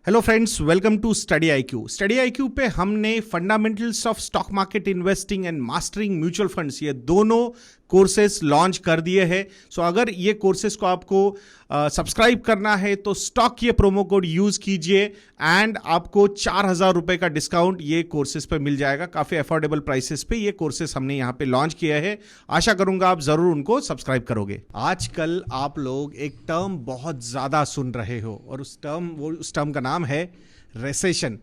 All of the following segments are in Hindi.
Hello friends, welcome to study IQ. Study IQ पे हमने fundamentals of stock market investing and mastering mutual funds, ये दोनों कोर्सेस लॉन्च कर दिए हैं। सो अगर ये कोर्सेस को आपको सब्सक्राइब करना है तो स्टॉक ये प्रोमो कोड यूज कीजिए एंड आपको 4,000 रुपए का डिस्काउंट ये कोर्सेस पे मिल जाएगा। काफी अफोर्डेबल प्राइसेस पे ये कोर्सेस हमने यहाँ पे लॉन्च किया है। आशा करूंगा आप जरूर उनको सब्सक्राइब करोगे। आजकल आप लोग एक टर्म बहुत ज्यादा सुन रहे हो और उस टर्म का नाम है रेसेशन।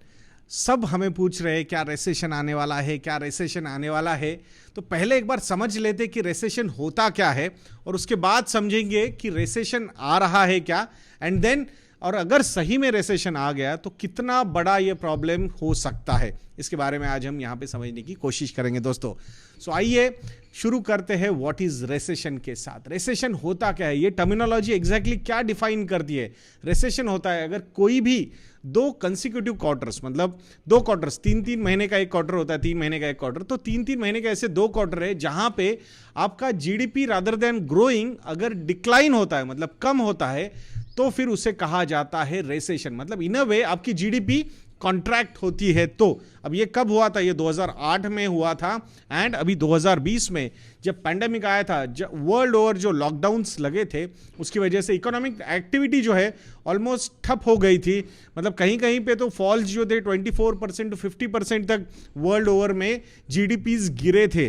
सब हमें पूछ रहे हैं क्या रेसेशन आने वाला है, क्या रेसेशन आने वाला है। तो पहले एक बार समझ लेते कि रेसेशन होता क्या है और उसके बाद समझेंगे कि रेसेशन आ रहा है क्या, एंड देन और अगर सही में रेसेशन आ गया तो कितना बड़ा ये प्रॉब्लम हो सकता है, इसके बारे में आज हम यहाँ पे समझने की कोशिश करेंगे दोस्तों। सो आइए शुरू करते हैं व्हाट इज रेसेशन के साथ। रेसेशन होता क्या है, ये टर्मिनोलॉजी एग्जैक्टली क्या डिफाइन करती है। रेसेशन होता है अगर कोई भी दो कंसिक्यूटिव क्वार्टर्स, मतलब दो क्वार्टर्स, 3-3 महीने का एक क्वार्टर होता है, 3 महीने का एक क्वार्टर, तो 3-3 महीने के ऐसे दो क्वार्टर है जहां पे आपका जीडीपी रादर देन ग्रोइंग अगर डिक्लाइन होता है, मतलब कम होता है, तो फिर उसे कहा जाता है रेसेशन। मतलब इन अ वे आपकी जीडीपी कॉन्ट्रैक्ट होती है। तो अब ये कब हुआ था, ये 2008 में हुआ था एंड अभी 2020 में जब पैंडेमिक आया था, वर्ल्ड ओवर जो लॉकडाउन्स लगे थे उसकी वजह से इकोनॉमिक एक्टिविटी जो है ऑलमोस्ट ठप हो गई थी। मतलब कहीं कहीं पे तो फॉल्स जो थे 24% टू 50% तक वर्ल्ड ओवर में जीडीपीज गिरे थे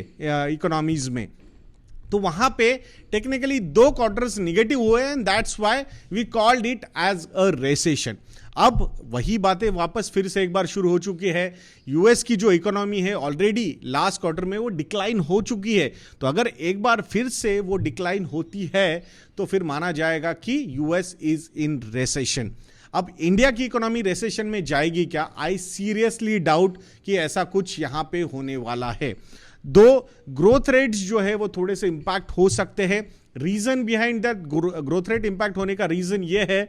इकोनॉमीज में। तो वहां पे टेक्निकली दो क्वार्टर्स निगेटिव हुए and that's why we called it as a recession. अब वही बातें वापस फिर से एक बार शुरू हो चुकी है। यूएस की जो इकोनॉमी है ऑलरेडी लास्ट क्वार्टर में वो डिक्लाइन हो चुकी है, तो अगर एक बार फिर से वो डिक्लाइन होती है तो फिर माना जाएगा कि यूएस इज इन रेसेशन। अब इंडिया की इकोनॉमी रेसेशन में जाएगी क्या? आई सीरियसली डाउट कि ऐसा कुछ यहां पे होने वाला है। दो ग्रोथ रेट्स जो है वो थोड़े से इंपैक्ट हो सकते हैं। Reason behind that growth rate impact होने का रीजन ये है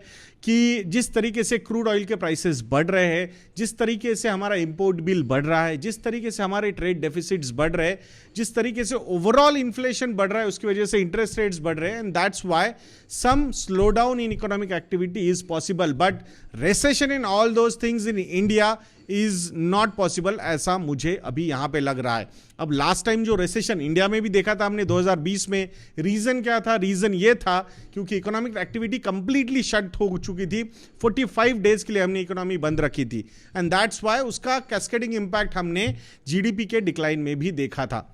कि जिस तरीके से क्रूड ऑयल के प्राइसेस बढ़ रहे हैं, जिस तरीके से हमारा इंपोर्ट बिल बढ़ रहा है, जिस तरीके से हमारे ट्रेड डेफिसिट्स बढ़ रहे हैं, जिस तरीके से ओवरऑल इन्फ्लेशन बढ़ रहा है, उसकी वजह से इंटरेस्ट रेट्स बढ़ रहे हैं and that's why some slow down in economic activity is possible, but recession in all those things in India is not possible, ऐसा मुझे अभी यहां पे लग रहा है। अब लास्ट टाइम जो रेसेशन इंडिया में भी देखा था हमने 2020 में, रीजन क्या था? रीजन ये था क्योंकि इकोनॉमिक एक्टिविटी कंप्लीटली शट हो चुकी थी। 45 डेज के लिए हमने इकोनॉमी बंद रखी थी एंड दैट्स व्हाई उसका कैस्केडिंग इंपैक्ट हमने जीडीपी के डिक्लाइन में भी देखा था।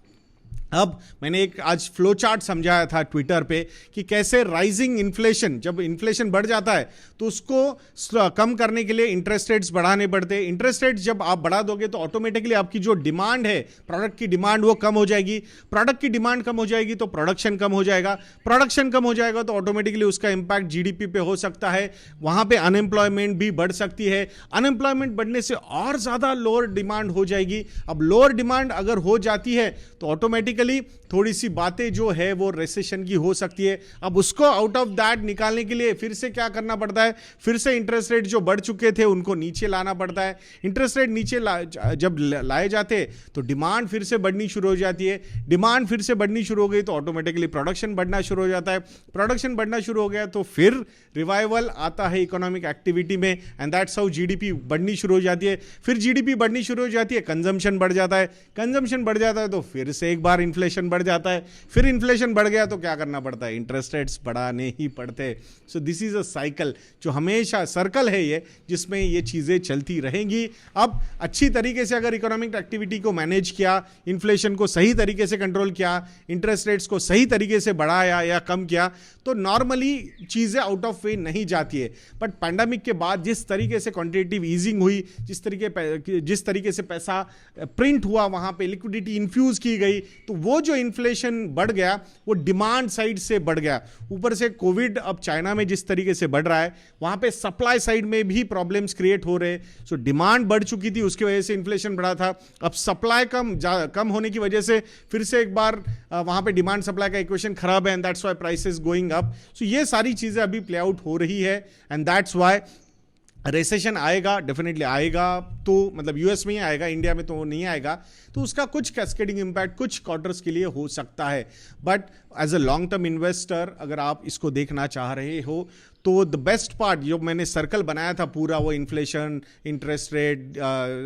अब मैंने एक आज फ्लो चार्ट समझाया था ट्विटर पे कि कैसे राइजिंग इन्फ्लेशन, जब इन्फ्लेशन बढ़ जाता है तो उसको कम करने के लिए इंटरेस्ट रेट्स बढ़ाने पड़ते हैं। इंटरेस्ट रेट्स जब आप बढ़ा दोगे तो ऑटोमेटिकली आपकी जो डिमांड है, प्रोडक्ट की डिमांड, वो कम हो जाएगी। प्रोडक्ट की डिमांड कम हो जाएगी तो प्रोडक्शन कम हो जाएगा। प्रोडक्शन कम हो जाएगा तो ऑटोमेटिकली उसका इंपैक्ट जीडीपी पे हो सकता है। वहां पे अनएम्प्लॉयमेंट भी बढ़ सकती है। अनएम्प्लॉयमेंट बढ़ने से और ज्यादा लोअर डिमांड हो जाएगी। अब लोअर डिमांड अगर हो जाती है तो ऑटोमेटिकली थोड़ी सी बातें जो है वो रेसेशन की हो सकती है। अब उसको आउट ऑफ दैट निकालने के लिए फिर से क्या करना पड़ता है? फिर से इंटरेस्ट रेट जो बढ़ चुके थे उनको नीचे लाना पड़ता है। इंटरेस्ट रेट नीचे जब लाए जाते तो डिमांड फिर से बढ़नी शुरू हो जाती है। डिमांड फिर से बढ़नी शुरू हो गई तो ऑटोमेटिकली प्रोडक्शन बढ़ना शुरू हो जाता है। प्रोडक्शन बढ़ना शुरू हो गया तो फिर रिवाइवल आता है इकोनॉमिक एक्टिविटी में एंड दैट्स हाउ जीडीपी बढ़नी शुरू हो जाती है। फिर जीडीपी बढ़नी शुरू हो जाती है, कंजम्पशन बढ़ जाता है। कंजम्पशन बढ़ जाता है तो फिर से एक बार इन्फ्लेशन बढ़ जाता है। फिर इन्फ्लेशन बढ़ गया तो क्या करना पड़ता है? इंटरेस्ट रेट्स बढ़ाने ही पड़ते हैं। So this is a cycle, जो हमेशा सर्कल है ये, जिसमें ये चीजें चलती रहेंगी। अब अच्छी तरीके से अगर इकोनॉमिक एक्टिविटी को मैनेज किया, इन्फ्लेशन को सही तरीके से कंट्रोल किया, इंटरेस्ट रेट्स को सही तरीके से बढ़ाया या कम किया, तो नॉर्मली चीजें आउट ऑफ वे नहीं जाती है। बट पैंडेमिक के बाद जिस तरीके से क्वांटिटेटिव ईजिंग हुई, जिस तरीके से पैसा प्रिंट हुआ, वहां पे लिक्विडिटी इन्फ्यूज की गई, तो वो जो इन्फ्लेशन बढ़ गया वो डिमांड साइड से बढ़ गया। ऊपर से कोविड अब चाइना में जिस तरीके से बढ़ रहा है, वहां पे सप्लाई साइड में भी प्रॉब्लम्स क्रिएट हो रहे। सो डिमांड बढ़ चुकी थी, उसकी वजह से इन्फ्लेशन बढ़ा था। अब सप्लाई कम होने की वजह से फिर से एक बार वहां पे डिमांड सप्लाई का इक्वेशन खराब है and that's why prices going up. So ये सारी चीजें अभी प्ले आउट हो रही है एंड दैट्स व्हाई रेसेशन आएगा, डेफिनेटली आएगा। तो मतलब यूएस में ही आएगा, इंडिया में तो नहीं आएगा। तो उसका कुछ कैस्केडिंग इंपैक्ट कुछ क्वार्टर्स के लिए हो सकता है। But as a long term investor अगर आप इसको देखना चाह रहे हो तो द बेस्ट पार्ट जो मैंने सर्कल बनाया था पूरा, वो inflation, interest rate,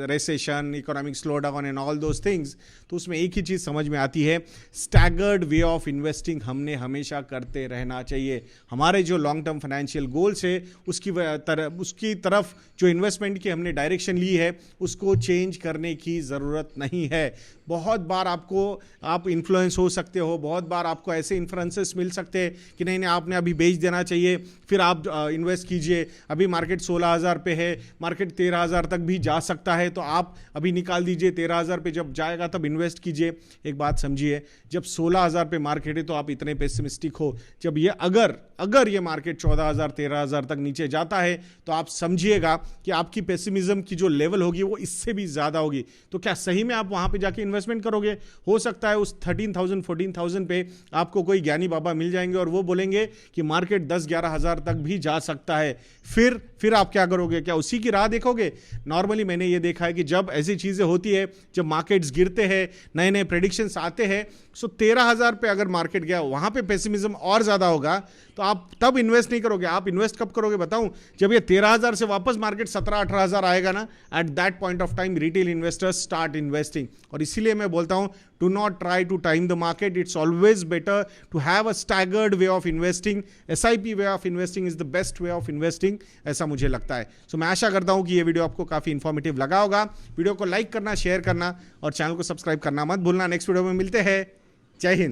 recession, economic slow down and all those things, तो उसमें एक ही चीज़ समझ में आती है, स्टैगर्ड वे ऑफ इन्वेस्टिंग हमने हमेशा करते रहना चाहिए। हमारे जो लॉन्ग टर्म फाइनेंशियल गोल्स है उसकी तरफ जो इन्वेस्टमेंट की हमने डायरेक्शन ली है उसको चेंज करने की ज़रूरत नहीं है। बहुत बार आप इन्फ्लुएंस हो सकते हो, बहुत बार आपको ऐसे इन्फ्लुएंसेस मिल सकते हैं कि नहीं आपने अभी बेच देना चाहिए, फिर आप इन्वेस्ट कीजिए, अभी मार्केट 16,000 पे है, मार्केट 13,000 तक भी जा सकता है, तो आप अभी निकाल दीजिए, 13,000 पे जब जाएगा तब इन्वेस्ट कीजिए। एक बात समझिए, जब 16,000 पे मार्केट है तो आप इतने पेसिमिस्टिक हो, जब ये अगर ये मार्केट 14,000 13,000 तक नीचे जाता है तो आप समझिएगा कि आपकी पेसिमिज्म की जो लेवल होगी वो इससे भी ज़्यादा होगी। तो क्या सही में आप वहाँ पे जाके इन्वेस्टमेंट करोगे? हो सकता है उस 13,000 14,000 पे आपको कोई ज्ञानी बाबा मिल जाएंगे और वो बोलेंगे कि मार्केट 10-11 हज़ार तक भी जा सकता है। फिर आप क्या करोगे? क्या उसी की राह देखोगे? नॉर्मली मैंने ये देखा है कि जब ऐसी चीज़ें होती है, जब मार्केट्स गिरते हैं, नए नए प्रेडिक्शंस आते हैं, सो 13,000 पे अगर मार्केट गया, वहाँ पे पेसिमिज्म और ज़्यादा होगा, तो आप तब इन्वेस्ट नहीं करोगे। आप इन्वेस्ट कब करोगे बताऊं? जब ये 13,000 से वापस मार्केट 17-18,000 आएगा ना, at that point of time retail investors start investing. और इसीलिए मैं बोलता हूं, do not try to time the market, it's always better to have a staggered way of investing. SIP way of investing is the best way of investing, ऐसा मुझे लगता है। सो मैं आशा करता हूं कि ये वीडियो आपको काफ़ी इंफॉर्मेटिव लगा होगा। वीडियो को लाइक करना, शेयर करना और चैनल को सब्सक्राइब करना मत भूलना। नेक्स्ट वीडियो में मिलते हैं। जय हिंद।